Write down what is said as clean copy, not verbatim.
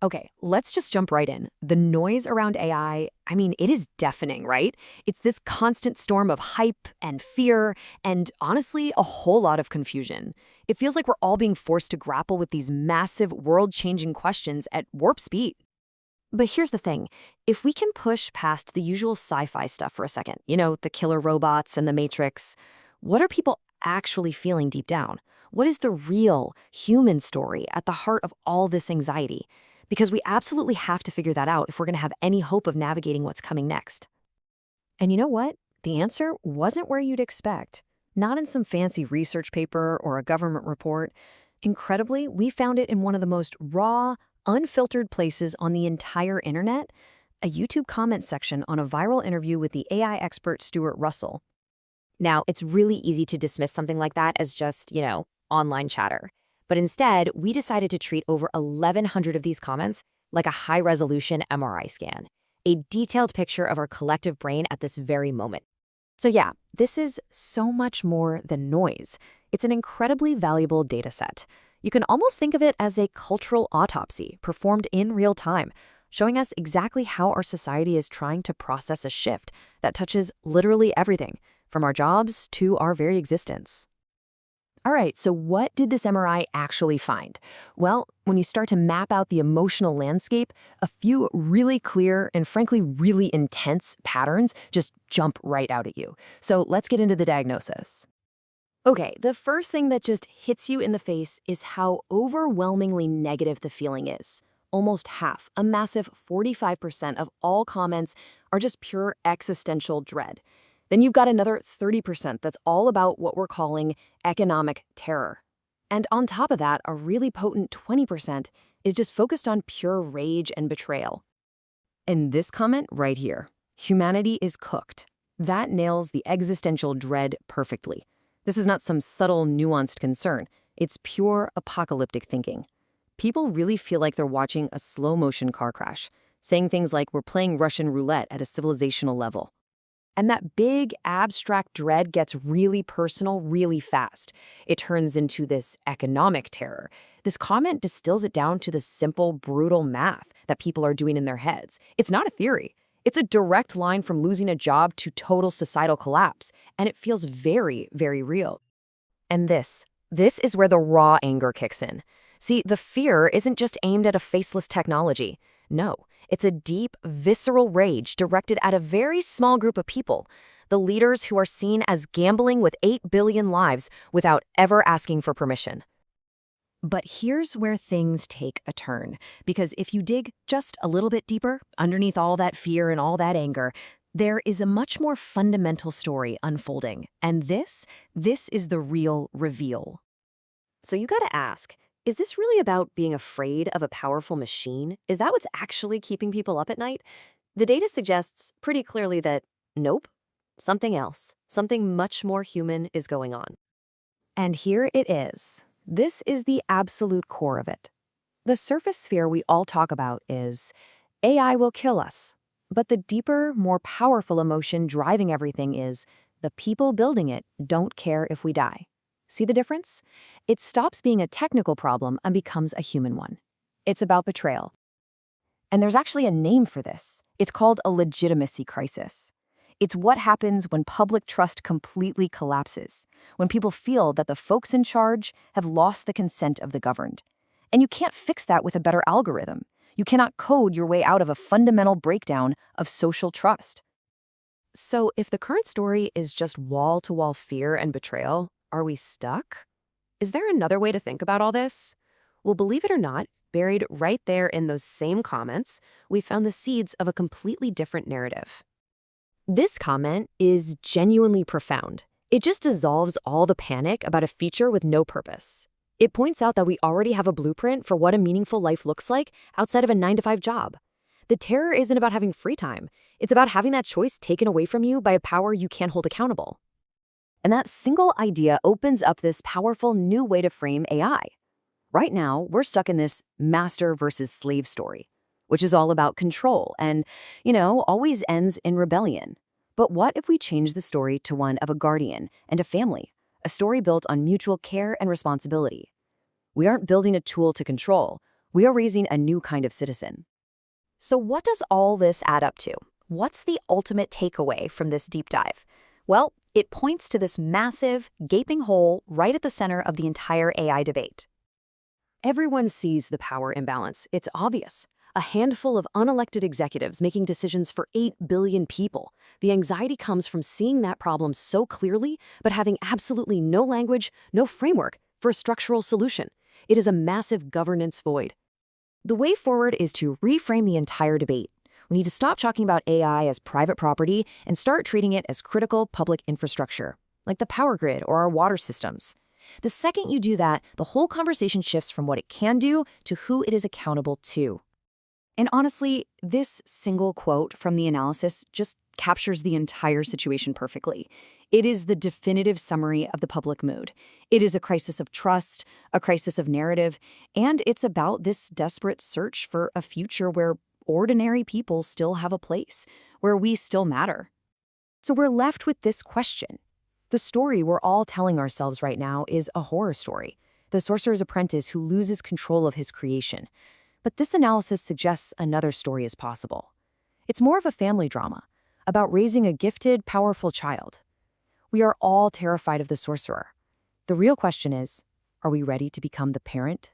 Okay, let's just jump right in. The noise around AI, I mean, it is deafening, right? It's this constant storm of hype and fear, and honestly, a whole lot of confusion. It feels like we're all being forced to grapple with these massive, world changing questions at warp speed. But here's the thing, if we can push past the usual sci fi stuff for a second, the killer robots and the Matrix, what are people actually feeling deep down? What is the real human story at the heart of all this anxiety? Because we absolutely have to figure that out if we're going to have any hope of navigating what's coming next. And you know what? The answer wasn't where you'd expect. Not in some fancy research paper or a government report. Incredibly, we found it in one of the most raw, unfiltered places on the entire internet, a YouTube comment section on a viral interview with the AI expert Stuart Russell. Now, it's really easy to dismiss something like that as just, online chatter. But instead, we decided to treat over 1,100 of these comments like a high-resolution MRI scan, a detailed picture of our collective brain at this very moment. So yeah, this is so much more than noise. It's an incredibly valuable data set. You can almost think of it as a cultural autopsy performed in real time, showing us exactly how our society is trying to process a shift that touches literally everything, from our jobs to our very existence. All right, so what did this MRI actually find? Well, when you start to map out the emotional landscape, a few really clear and frankly really intense patterns just jump right out at you. So let's get into the diagnosis. Okay, the first thing that just hits you in the face is how overwhelmingly negative the feeling is. Almost half, a massive 45% of all comments are just pure existential dread. Then you've got another 30% that's all about what we're calling economic terror. And on top of that, a really potent 20% is just focused on pure rage and betrayal. And this comment right here, humanity is cooked. That nails the existential dread perfectly. This is not some subtle, nuanced concern. It's pure apocalyptic thinking. People really feel like they're watching a slow-motion car crash, saying things like we're playing Russian roulette at a civilizational level. And that big, abstract dread gets really personal really fast. It turns into this economic terror. This comment distills it down to the simple, brutal math that people are doing in their heads. It's not a theory. It's a direct line from losing a job to total societal collapse, and it feels very, very real. And this is where the raw anger kicks in. See, the fear isn't just aimed at a faceless technology. No, it's a deep, visceral rage directed at a very small group of people, the leaders who are seen as gambling with 8 billion lives without ever asking for permission. But here's where things take a turn, because if you dig just a little bit deeper, underneath all that fear and all that anger, there is a much more fundamental story unfolding. And this is the real reveal. So you gotta ask, is this really about being afraid of a powerful machine? Is that what's actually keeping people up at night? The data suggests pretty clearly that nope, something else, something much more human is going on. And here it is. This is the absolute core of it. The surface fear we all talk about is AI will kill us. But the deeper, more powerful emotion driving everything is the people building it don't care if we die. See the difference? It stops being a technical problem and becomes a human one. It's about betrayal. And there's actually a name for this. It's called a legitimacy crisis. It's what happens when public trust completely collapses, when people feel that the folks in charge have lost the consent of the governed. And you can't fix that with a better algorithm. You cannot code your way out of a fundamental breakdown of social trust. So if the current story is just wall-to-wall fear and betrayal, are we stuck? Is there another way to think about all this? Well, believe it or not, buried right there in those same comments, we found the seeds of a completely different narrative. This comment is genuinely profound. It just dissolves all the panic about a feature with no purpose. It points out that we already have a blueprint for what a meaningful life looks like outside of a 9-to-5 job. The terror isn't about having free time. It's about having that choice taken away from you by a power you can't hold accountable. And that single idea opens up this powerful new way to frame AI. Right now, we're stuck in this master versus slave story, which is all about control and, always ends in rebellion. But what if we change the story to one of a guardian and a family, a story built on mutual care and responsibility? We aren't building a tool to control. We are raising a new kind of citizen. So what does all this add up to? What's the ultimate takeaway from this deep dive? Well, it points to this massive, gaping hole right at the center of the entire AI debate. Everyone sees the power imbalance. It's obvious. A handful of unelected executives making decisions for 8 billion people. The anxiety comes from seeing that problem so clearly, but having absolutely no language, no framework for a structural solution. It is a massive governance void. The way forward is to reframe the entire debate. We need to stop talking about AI as private property and start treating it as critical public infrastructure, like the power grid or our water systems. The second you do that, the whole conversation shifts from what it can do to who it is accountable to. And honestly, this single quote from the analysis just captures the entire situation perfectly. It is the definitive summary of the public mood. It is a crisis of trust, a crisis of narrative, and it's about this desperate search for a future where ordinary people still have a place, where we still matter. So we're left with this question. The story we're all telling ourselves right now is a horror story. The sorcerer's apprentice who loses control of his creation. But this analysis suggests another story is possible. It's more of a family drama, about raising a gifted, powerful child. We are all terrified of the sorcerer. The real question is, are we ready to become the parent